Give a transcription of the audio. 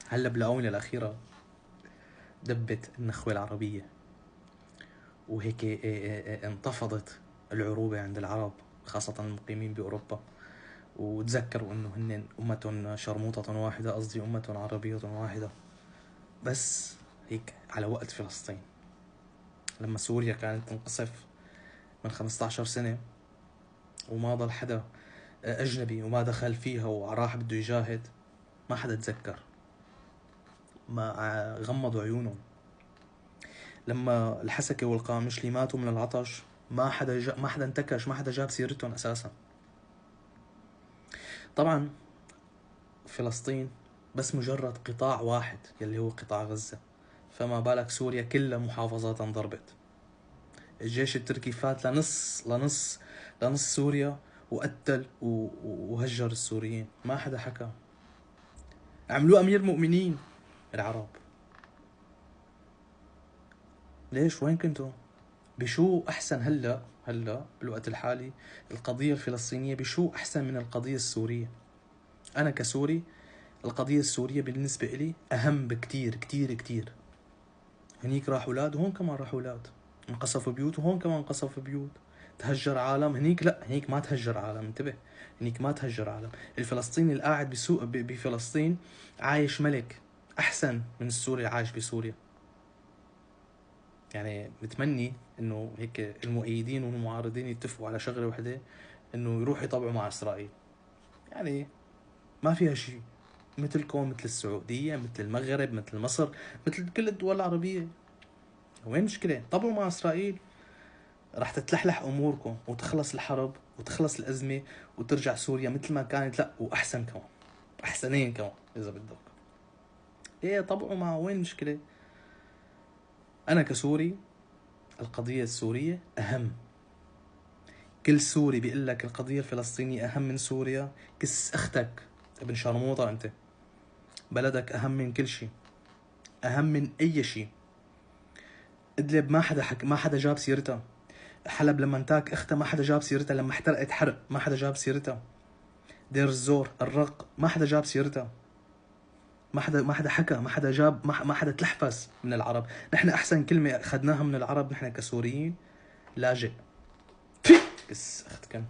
هلا بالآونة الأخيرة دبت النخوة العربية، وهيك انتفضت العروبة عند العرب خاصة المقيمين بأوروبا، وتذكروا انه هن أمة شرموطة واحدة، قصدي أمة عربية واحدة. بس هيك على وقت فلسطين، لما سوريا كانت تنقصف من 15 سنة وما ضل حدا أجنبي وما دخل فيها وراح بده يجاهد، ما حدا تذكر، ما غمضوا عيونهم. لما الحسكة والقامشلي ماتوا من العطش، ما حدا انتكش، ما حدا جاب سيرتهم أساسا. طبعا فلسطين بس مجرد قطاع واحد يلي هو قطاع غزة، فما بالك سوريا كلها محافظات انضربت. الجيش التركي فات لنص سوريا وقتل وهجر السوريين، ما حدا حكى. عملوه أمير مؤمنين العرب. ليش؟ وين كنتوا؟ بشو أحسن هلا بالوقت الحالي القضية الفلسطينية بشو أحسن من القضية السورية؟ أنا كسوري القضية السورية بالنسبة إلي أهم بكتير كتير كتير. هنيك راح أولاد وهون كمان راح أولاد، انقصفوا بيوت وهون كمان انقصفوا بيوت، تهجر عالم. هنيك لا، هنيك ما تهجر عالم، انتبه، هنيك ما تهجر عالم. الفلسطيني القاعد بفلسطين عايش ملك أحسن من السوري عايش بسوريا. يعني متمني انه هيك المؤيدين والمعارضين يتفقوا على شغله وحده، انه يروحوا يطبعوا مع اسرائيل. يعني ما فيها شيء، مثلكم مثل السعوديه، مثل المغرب، مثل مصر، مثل كل الدول العربيه. وين المشكله؟ طبعوا مع اسرائيل، راح تتلحلح اموركم وتخلص الحرب وتخلص الازمه وترجع سوريا مثل ما كانت، لا واحسن كمان، احسنين كمان اذا بدك. ايه طبعوا مع، وين المشكله؟ انا كسوري القضيه السوريه اهم. كل سوري بيقول لك القضية الفلسطينية أهم من سوريا، كس أختك ابن شرموطة. أنت بلدك أهم من كل شيء، أهم من أي شيء. إدلب ما حدا جاب سيرتها. حلب لما انتاك أختها ما حدا جاب سيرتها. لما احترقت حرق ما حدا جاب سيرتها. دير الزور، الرق، ما حدا جاب سيرتها. ما حدا حكى، ما حدا جاب، ما حدا تلحفز من العرب. نحن أحسن كلمة أخذناها من العرب نحن كسوريين: لاجئ. كس أختكن.